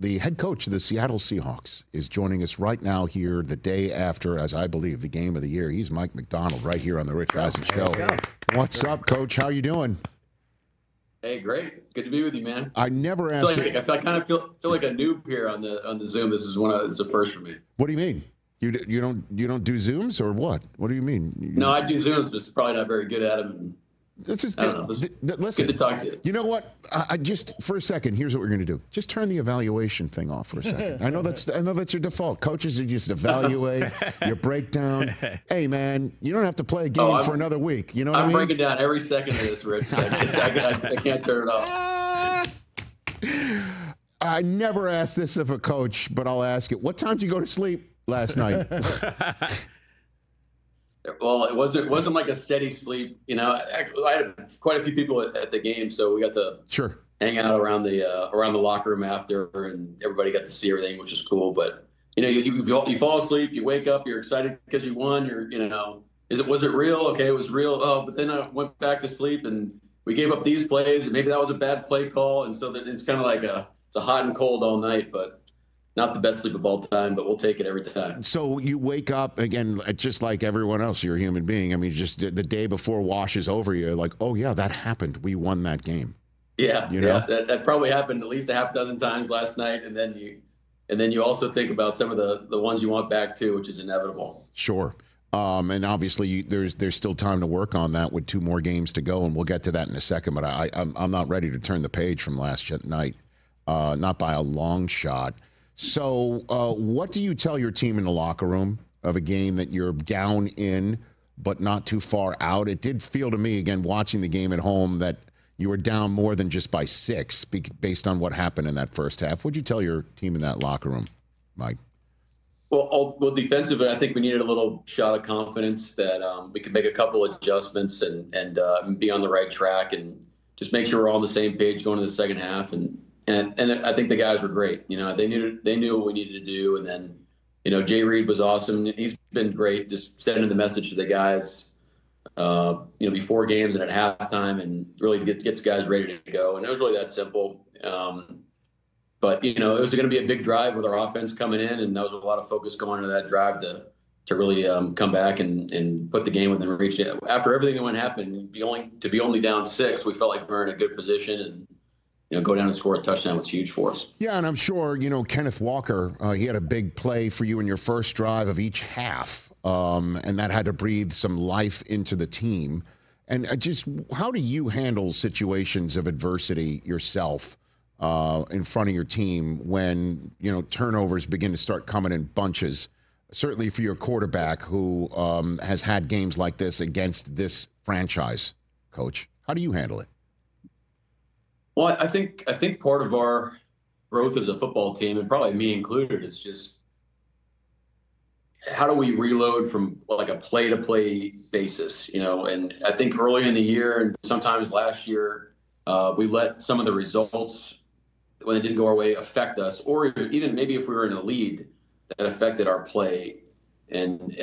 The head coach of the Seattle Seahawks is joining us right now here the day after, as I believe, the game of the year. He's Mike Macdonald right here on the Rich Eisen Show. What's up, Coach? How you doing? Hey, great. Good to be with you, man. I never asked. I feel like a noob here on the Zoom. This is it's a first for me. What do you mean? You don't do Zooms or what? What do you mean? No, I do Zooms, but probably not very good at them. I don't know. Listen, good to talk to you. You know what? I just for a second. Here's what we're going to do. Just turn the evaluation thing off for a second. I know that's your default. Coaches are just evaluate. You break down. Hey, man, you don't have to play a game for another week. You know what I mean? I'm breaking down every second of this, Rich. I can't turn it off. I never asked this of a coach, but I'll ask it. What time did you go to sleep last night? Well, it wasn't like a steady sleep. You know, I had quite a few people at the game, so we got to hang out around the locker room after, and everybody got to see everything, which is cool. But you know, you fall asleep, you wake up, you're excited because you won. Was it real? Okay, it was real. Oh, but then I went back to sleep, and we gave up these plays, and maybe that was a bad play call, and so it's kind of like it's a hot and cold all night, but. Not the best sleep of all time, but we'll take it every time. So you wake up, again, just like everyone else, you're a human being. I mean, just the day before washes over you, like, oh, yeah, that happened. We won that game. Yeah, that probably happened at least a half dozen times last night. And then you also think about some of the ones you want back, too, which is inevitable. Sure. And obviously, there's still time to work on that with 2 more games to go, and we'll get to that in a second. But I'm not ready to turn the page from last night, not by a long shot. So what do you tell your team in the locker room of a game that you're down in but not too far out? It did feel to me, again, watching the game at home, that you were down more than just by 6 based on what happened in that first half. What would you tell your team in that locker room, Mike? Well, defensively, I think we needed a little shot of confidence that we could make a couple adjustments and be on the right track and just make sure we're all on the same page going to the second half. And I think the guys were great. You know, they knew what we needed to do. And then, you know, Jay Reed was awesome. He's been great, just sending the message to the guys, before games and at halftime, and really gets guys ready to go. And it was really that simple. But, you know, it was going to be a big drive with our offense coming in, and there was a lot of focus going into that drive to really come back and put the game within reach. After everything that happened, to be only down 6, we felt like we were in a good position, and go down and score a touchdown was huge for us. Yeah, and I'm sure, Kenneth Walker, he had a big play for you in your first drive of each half, and that had to breathe some life into the team. And how do you handle situations of adversity yourself in front of your team when, turnovers begin to start coming in bunches? Certainly for your quarterback who has had games like this against this franchise, Coach. How do you handle it? Well, I think part of our growth as a football team, and probably me included, is just how do we reload from like a play-to-play basis, And I think early in the year and sometimes last year, we let some of the results when they didn't go our way affect us, or even maybe if we were in a lead, that affected our play. And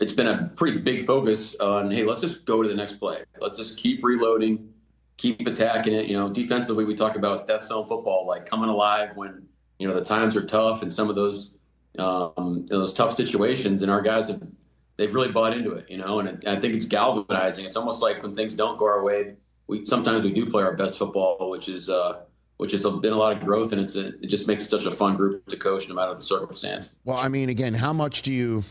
it's been a pretty big focus on, hey, let's just go to the next play. Let's just keep reloading. Keep attacking it. Defensively, we talk about death zone football, like coming alive when, the times are tough and some of those tough situations. And our guys they've really bought into it, and I think it's galvanizing. It's almost like when things don't go our way, sometimes we do play our best football, which has been a lot of growth. And it just makes it such a fun group to coach no matter the circumstance. Well, I mean, again, how much do you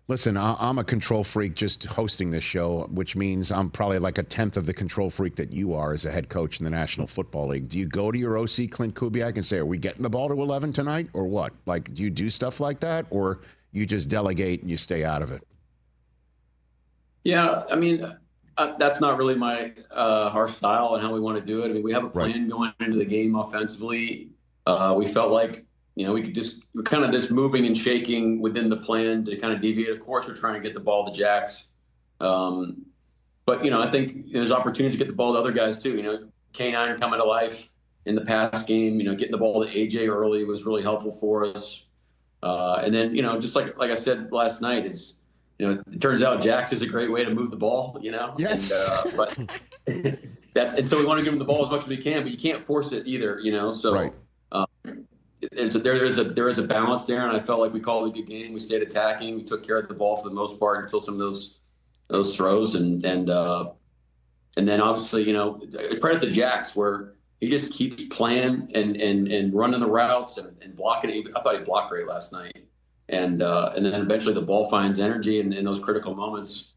listen, I'm a control freak just hosting this show, which means I'm probably like a tenth of the control freak that you are as a head coach in the National Football League. Do you go to your OC, Clint Kubiak, and say, are we getting the ball to 11 tonight or what? Like, do you do stuff like that, or you just delegate and you stay out of it? Yeah, I mean, that's not really our style and how we want to do it. I mean, we have a plan going into the game offensively. We felt like, we're kind of just moving and shaking within the plan to kind of deviate. Of course, we're trying to get the ball to Jax. But, I think there's opportunities to get the ball to other guys too. K9 coming to life in the pass game, getting the ball to AJ early was really helpful for us. And then, just like I said last night, it turns out Jax is a great way to move the ball, Yes. And so we want to give him the ball as much as we can, but you can't force it either, So, right. so there is a balance there, and I felt like we called a good game. We stayed attacking. We took care of the ball for the most part until some of those throws, and then obviously, credit to Jax, where he just keeps playing and running the routes and blocking. I thought he blocked great last night, and then eventually the ball finds energy in those critical moments.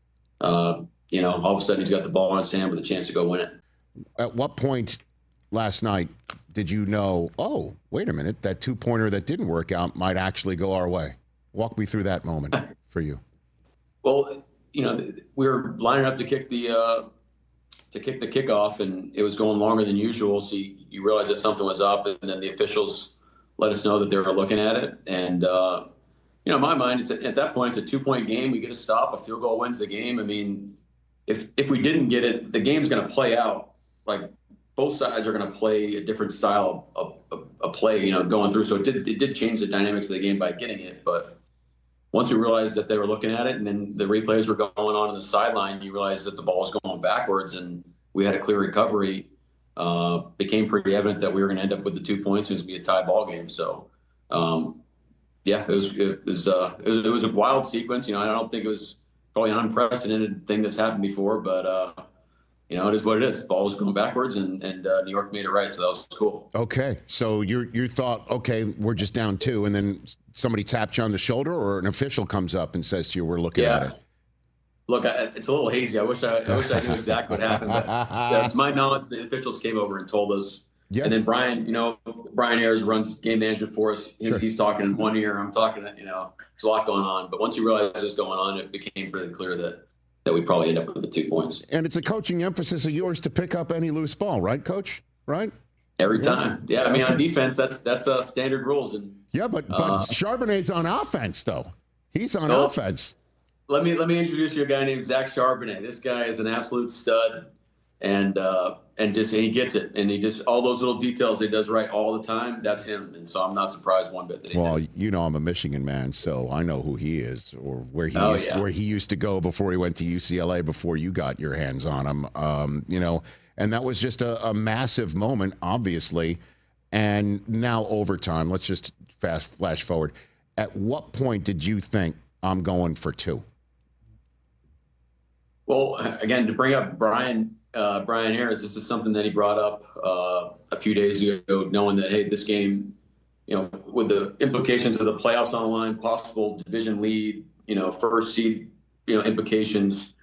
All of a sudden he's got the ball in his hand with a chance to go win it. At what point last night did you know, oh, wait a minute, that two-pointer that didn't work out might actually go our way? Walk me through that moment for you. Well, we were lining up to kick the kickoff, and it was going longer than usual. So you realize that something was up, and then the officials let us know that they were looking at it. And in my mind, at that point, it's a 2-point game. We get a stop, a field goal wins the game. I mean, if we didn't get it, the game's going to play out. Like, both sides are going to play a different style of play, going through. So it did change the dynamics of the game by getting it. But once we realized that they were looking at it, and then the replays were going on the sideline, you realize that the ball was going backwards, and we had a clear recovery. Became pretty evident that we were going to end up with the 2 points. It was going to be a tie ball game. So, it was a wild sequence. I don't think it was probably an unprecedented thing that's happened before, but it is what it is. The ball was going backwards, and New York made it right, so that was cool. Okay, so you thought, okay, we're just down 2, and then somebody taps you on the shoulder, or an official comes up and says to you, we're looking at it? Look, it's a little hazy. I wish I knew exactly what happened, but to my knowledge, the officials came over and told us. Yeah. And then Brian Ayers runs game management for us. He's talking in one ear, I'm talking, there's a lot going on. But once you realize what's going on, it became pretty clear that we probably end up with the 2 points. And it's a coaching emphasis of yours to pick up any loose ball, right, Coach? Right? Every time. Yeah, I mean, on defense, that's standard rules. And but Charbonnet's on offense, though. He's on offense. Let me introduce you a guy named Zach Charbonnet. This guy is an absolute stud, and he gets it, and he just, all those little details he does right all the time. That's him, and so I'm not surprised one bit that he did. I'm a Michigan man, so I know who he is, or where he used to go before he went to UCLA, before you got your hands on him. And that was just a massive moment, obviously. And now overtime. Let's just flash forward. At what point did you think, I'm going for 2? Well, again, to bring up Brian Ayers, this is something that he brought up a few days ago, knowing that, hey, this game, with the implications of the playoffs on the line, possible division lead, first seed, implications,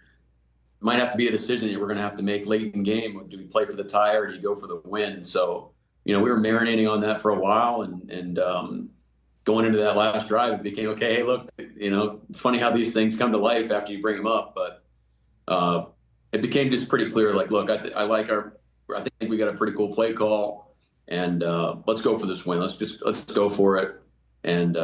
might have to be a decision that we're going to have to make late in game. Do we play for the tie, or do you go for the win? So, we were marinating on that for a while, and going into that last drive, it became, okay, hey, look, it's funny how these things come to life after you bring them up, but it became just pretty clear, like, look, I think we got a pretty cool play call, and let's go for this win. Let's go for it, and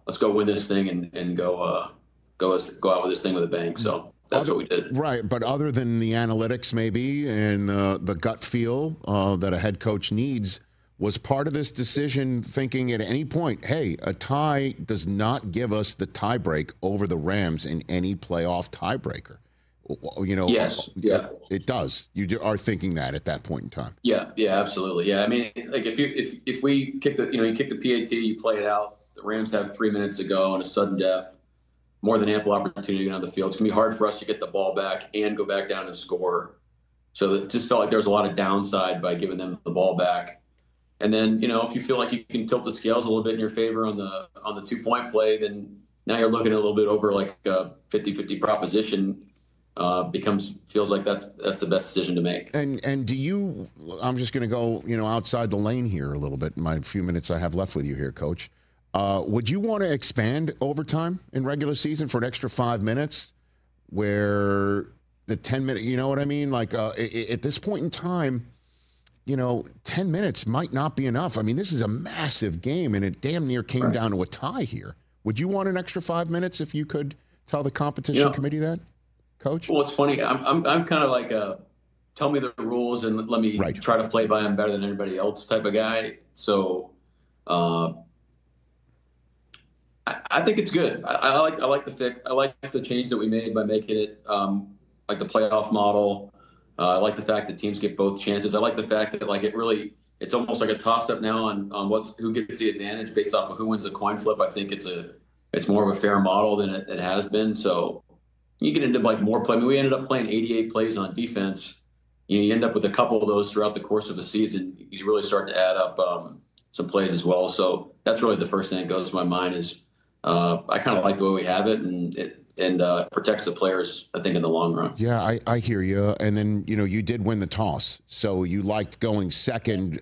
let's go win this thing and go out with this thing with a bang. So that's what we did. Right, but other than the analytics maybe and the gut feel that a head coach needs, was part of this decision thinking at any point, hey, a tie does not give us the tiebreak over the Rams in any playoff tiebreaker? Yes. Yeah. It does. You are thinking that at that point in time. Yeah. Yeah. Absolutely. Yeah. I mean, like if we kick you kick the PAT, you play it out. The Rams have 3 minutes to go, and a sudden death, more than ample opportunity to get on the field. It's gonna be hard for us to get the ball back and go back down and score. So it just felt like there was a lot of downside by giving them the ball back. And then, if you feel like you can tilt the scales a little bit in your favor on the 2-point play, then now you're looking at a little bit over like a 50-50 proposition. Feels like that's the best decision to make. And do you? I'm just going to go outside the lane here a little bit in my few minutes I have left with you here, Coach. Would you want to expand overtime in regular season for an extra 5 minutes, where the 10-minute? You know what I mean? Like at this point in time, 10 minutes might not be enough. I mean, this is a massive game, and it damn near came down to a tie here. Would you want an extra 5 minutes if you could tell the competition committee that, Coach? Well, it's funny. I'm kind of like a tell me the rules and let me try to play by them better than anybody else type of guy. So I think it's good. I like the change that we made by making it like the playoff model. I like the fact that teams get both chances. I like the fact that it it's almost like a toss up now on who gets the advantage based off of who wins the coin flip. I think it's more of a fair model than it has been. So you get into like more play. I mean, we ended up playing 88 plays on defense. You end up with a couple of those throughout the course of a season. You really start to add up some plays as well. So that's really the first thing that goes to my mind is I kind of like the way we have it, and it protects the players, I think, in the long run. Yeah, I hear you. And then, you did win the toss. So you liked going second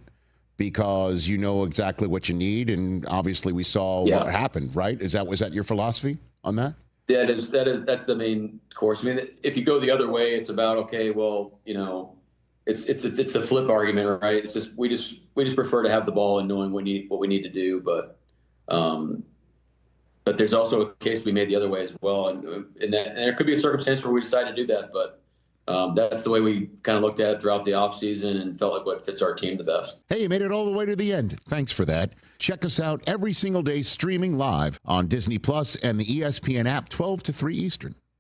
because you know exactly what you need. And obviously we saw what happened, right? Was that your philosophy on that? That's the main course. I mean, if you go the other way, it's about, okay, well, it's the flip argument, right? It's just we just prefer to have the ball and knowing what we need to do, but there's also a case to be made the other way as well, and there could be a circumstance where we decide to do that, but that's the way we kind of looked at it throughout the offseason and felt like what fits our team the best. Hey, you made it all the way to the end. Thanks for that. Check us out every single day streaming live on Disney Plus and the ESPN app 12 to 3 Eastern.